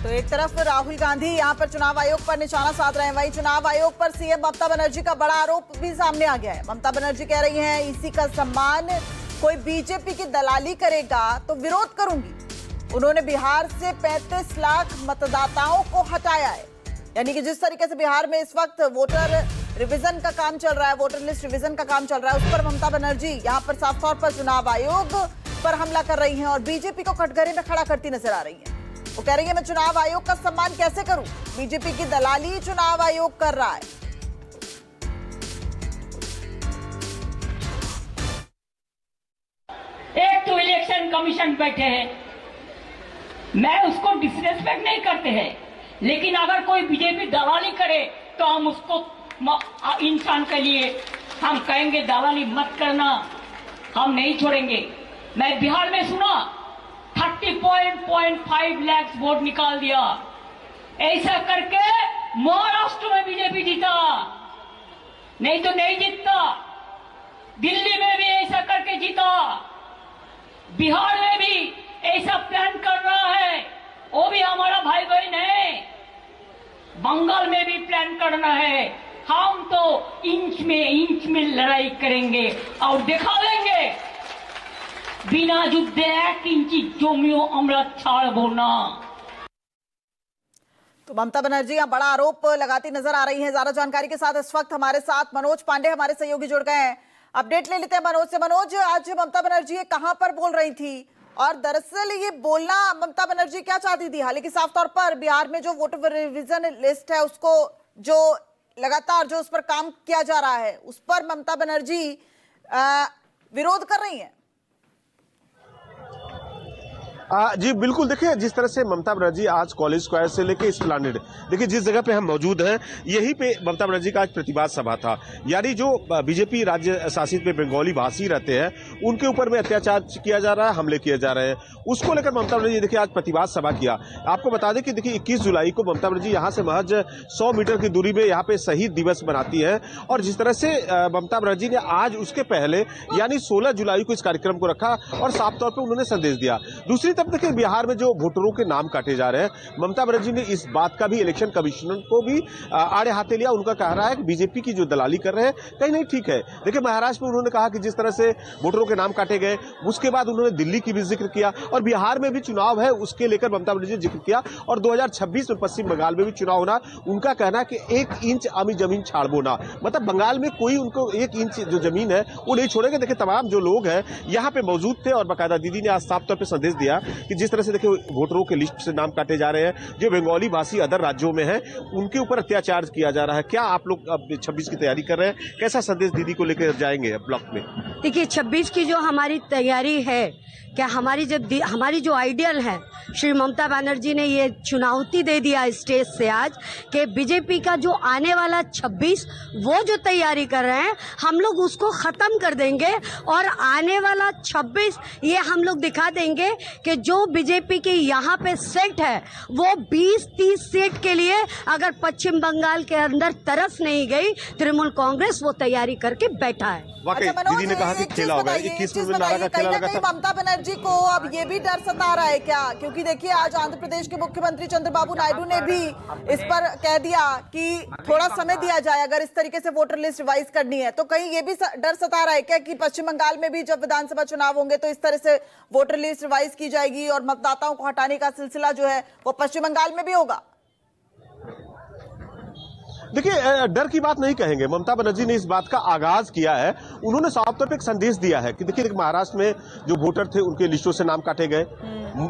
तो एक तरफ राहुल गांधी यहां पर चुनाव आयोग पर निशाना साध रहे हैं, वहीं चुनाव आयोग पर सीएम ममता बनर्जी का बड़ा आरोप भी सामने आ गया है। ममता बनर्जी कह रही हैं ईसी का सम्मान, कोई बीजेपी की दलाली करेगा तो विरोध करूंगी। उन्होंने बिहार से 35 लाख मतदाताओं को हटाया है, यानी कि जिस तरीके से बिहार में इस वक्त वोटर रिवीजन का काम चल रहा है, वोटर लिस्ट रिवीजन का काम चल रहा है, उस पर ममता बनर्जी यहां पर साफ तौर पर चुनाव आयोग पर हमला कर रही हैं और बीजेपी को कटघरे में खड़ा करती नजर आ रही हैं। वो कह रही है मैं चुनाव आयोग का सम्मान कैसे करूं, बीजेपी की दलाली चुनाव आयोग कर रहा है। एक तो इलेक्शन कमीशन बैठे हैं, मैं उसको डिसरेस्पेक्ट नहीं करते हैं, लेकिन अगर कोई बीजेपी दलाली करे तो हम उसको इंसान के लिए हम कहेंगे दलाली मत करना, हम नहीं छोड़ेंगे। मैं बिहार में सुना 30.5 लाख वोट निकाल दिया, ऐसा करके महाराष्ट्र में बीजेपी जीता, नहीं तो नहीं जीतता। दिल्ली में भी ऐसा करके जीता, बिहार में भी ऐसा प्लान कर रहा है, वो भी हमारा भाई बहन है। बंगाल में भी प्लान करना है। हम तो इंच में लड़ाई करेंगे और दिखा देंगे बिना युद्ध 1 इंची जमियो আমরা ছাড়বো না। तो ममता बनर्जी यहाँ बड़ा आरोप लगाती नजर आ रही हैं। ज्यादा जानकारी के साथ इस वक्त हमारे साथ मनोज पांडे हमारे सहयोगी जुड़ गए हैं, अपडेट ले लेते हैं मनोज से। मनोज, आज ममता बनर्जी कहां पर बोल रही थी और दरअसल ये बोलना ममता बनर्जी क्या चाहती थी? हालांकि साफ तौर पर बिहार में जो वोटर रिवीजन लिस्ट है उसको जो लगातार जो उस पर काम किया जा रहा है उस पर ममता बनर्जी विरोध कर रही हैं। जी बिल्कुल, देखिए जिस तरह से ममता बनर्जी आज कॉलेज स्क्वायर से लेके एस्प्लैनेड, देखिए जिस जगह पे हम मौजूद हैं यहीं पे ममता बनर्जी का आज प्रतिवाद सभा था। यानी जो बीजेपी राज्य शासित में बंगाली भाषी रहते हैं उनके ऊपर में अत्याचार किया जा रहा है, हमले किए जा रहे हैं, उसको लेकर ममता बनर्जी देखिए आज प्रतिवाद सभा किया। आपको बता दें कि देखिए 21 जुलाई को ममता बनर्जी यहाँ से महज 100 मीटर की दूरी में यहाँ पे शहीद दिवस मनाती है और जिस तरह से ममता बनर्जी ने आज उसके पहले यानी 16 जुलाई को इस कार्यक्रम को रखा और साफ तौर पर उन्होंने संदेश दिया। दूसरी तब देखिए बिहार में जो वोटरों के नाम काटे जा रहे हैं, ममता बनर्जी ने इस बात का भी इलेक्शन कमिश्नर को भी आड़े हाथे लिया। उनका कह रहा है कि बीजेपी की जो दलाली कर रहे हैं कहीं नहीं ठीक है। देखिए महाराष्ट्र में उन्होंने कहा कि जिस तरह से वोटरों के नाम काटे गए, उसके बाद उन्होंने दिल्ली की भी जिक्र किया और बिहार में भी चुनाव है उसके लेकर ममता बनर्जी ने जिक्र किया और 2026 में पश्चिम बंगाल में भी चुनाव होना। उनका कहना है कि 1 इंच आमी जमीन छाड़बो ना, मतलब बंगाल में कोई उनको 1 इंच जो जमीन है वो नहीं छोड़ेंगे। देखिए तमाम जो लोग हैं यहाँ पे मौजूद थे और बाकायदा दीदी ने आज साफ तौर पर संदेश दिया कि जिस तरह से देखिए वोटरों के लिस्ट से नाम काटे जा रहे हैं, जो बंगाली भाषी अदर राज्यों में हैं उनके ऊपर अत्याचार किया जा रहा है। क्या आप लोग अब 26 की तैयारी कर रहे हैं, कैसा संदेश दीदी को लेकर जाएंगे ब्लॉक में? देखिए 26 की जो हमारी तैयारी है, क्या हमारी जो आइडियल है, श्री ममता बनर्जी ने ये चुनौती दे दिया स्टेज से आज कि बीजेपी का जो आने वाला 26 वो जो तैयारी कर रहे हैं हम लोग उसको खत्म कर देंगे और आने वाला 26 ये हम लोग दिखा देंगे कि जो बीजेपी की यहाँ पे सीट है वो 20-30 सीट के लिए अगर पश्चिम बंगाल के अंदर तरफ नहीं गई, तृणमूल कांग्रेस वो तैयारी करके बैठा है। दीदी ने कहा कि खेला होगा 21 में नारा का खेला लगा था। ममता बनर्जी को अब ये भी डर सता रहा है क्या? क्योंकि देखिए आज आंध्र प्रदेश के मुख्यमंत्री चंद्रबाबू नायडू ने भी इस पर कह दिया कि थोड़ा समय दिया जाए, अगर इस तरीके से वोटर लिस्ट रिवाइज करनी है तो कहीं ये भी डर सता रहा है क्या कि पश्चिम बंगाल में भी जब विधानसभा चुनाव होंगे तो इस तरह से वोटर लिस्ट रिवाइज की जाएगी और मतदाताओं को हटाने का सिलसिला जो है वो पश्चिम बंगाल में भी होगा? देखिए डर की बात नहीं कहेंगे, ममता बनर्जी ने इस बात का आगाज किया है। उन्होंने साफ तौर पे एक संदेश दिया है कि देखिए महाराष्ट्र में जो वोटर थे उनके लिस्टों से नाम काटे गए,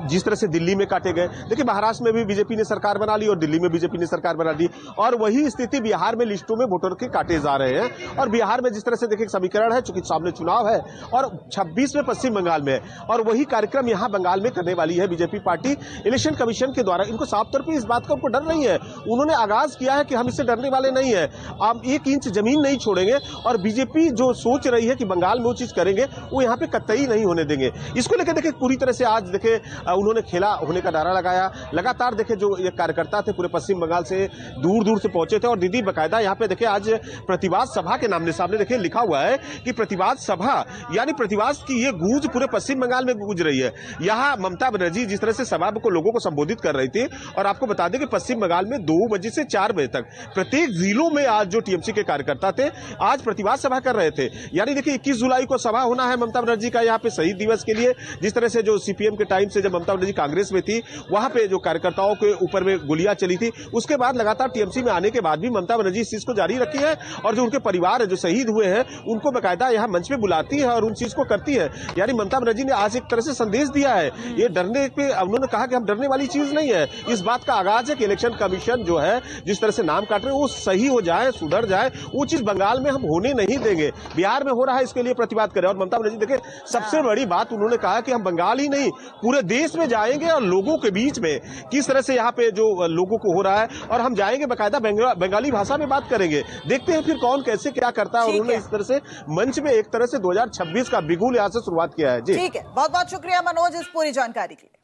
जिस तरह से दिल्ली में काटे गए। देखिए महाराष्ट्र में भी बीजेपी ने सरकार बना ली और दिल्ली में बीजेपी ने सरकार बना दी और वही स्थिति बिहार में लिस्टों में वोटर के काटे जा रहे हैं। और बिहार में जिस तरह से देखिए समीकरण है, चूंकि सामने चुनाव है और 26 में पश्चिम बंगाल में है और वही कार्यक्रम यहाँ बंगाल में करने वाली है बीजेपी पार्टी। इलेक्शन कमीशन के द्वारा इनको साफ तौर पर इस बात का उनको डर नहीं है। उन्होंने आगाज किया है कि हम इससे डरने वाले नहीं है, आप 1 इंच जमीन नहीं छोड़ेंगे। और बीजेपी जो सोच रही है कि बंगाल में वो चीज करेंगे, वो यहाँ पे कतई नहीं होने देंगे। इसको लेकर देखिए पूरी तरह से आज देखिए उन्होंने खेला होने का नारा लगाया। लगातार देखिए जो ये कार्यकर्ता थे पूरे पश्चिम बंगाल से दूर दूर से पहुंचे थे। और दीदी बकायदा यहाँ पे देखिए आज प्रतिवाद सभा के नामने सामने देखिए लिखा हुआ है कि प्रतिवाद सभा, यानी प्रतिवाद की ये गूंज पूरे पश्चिम बंगाल में गूंज रही है। यहाँ ममता बनर्जी जिस तरह से सभा को लोगों को संबोधित कर रही थी, और आपको बता दें कि पश्चिम बंगाल में 2 बजे से 4 बजे तक प्रत्येक जिलों में आज जो टीएमसी के कार्यकर्ता थे आज प्रतिवाद सभा कर रहे थे। यानी देखिए 21 जुलाई को सभा होना है ममता बनर्जी का यहाँ पे शहीद दिवस के लिए। जिस तरह से जो सीपीएम के टाइम से जब ममता बनर्जी कांग्रेस में थी, वहां पे जो कार्यकर्ताओं के ऊपर में गोलियां चली थी, उसके बाद लगातार टीएमसी में आने के बाद भी ममता बनर्जी इस चीज को जारी रखी है। और जो उनके परिवार है जो शहीद हुए हैं, उनको बकायदा यहाँ मंच पे बुलाती है और उन चीज को करती है। यानी ममता बनर्जी ने आज एक तरह से संदेश दिया है। ये डरने पे उन्होंने कहा कि हम डरने वाली चीज नहीं है। इस बात का आगाज है कि इलेक्शन कमीशन जो है जिस तरह से नाम काट रहे हैं वो सही हो जाए, सुधर जाए। वो चीज बंगाल में हम होने नहीं देंगे। बिहार में हो रहा है, इसके लिए प्रतिवाद करें। और ममता बनर्जी देखिए सबसे बड़ी बात उन्होंने कहा कि हम बंगाल ही नहीं पूरे देश में जाएंगे और लोगों के बीच में किस तरह से यहाँ पे जो लोगों को हो रहा है, और हम जाएंगे बकायदा बंगाली भाषा में बात करेंगे। देखते हैं फिर कौन कैसे क्या करता है। और उन्होंने इस तरह से मंच में एक तरह से 2026 का बिगुल यहाँ से शुरुआत किया है। जी ठीक है, बहुत बहुत शुक्रिया मनोज इस पूरी जानकारी के लिए।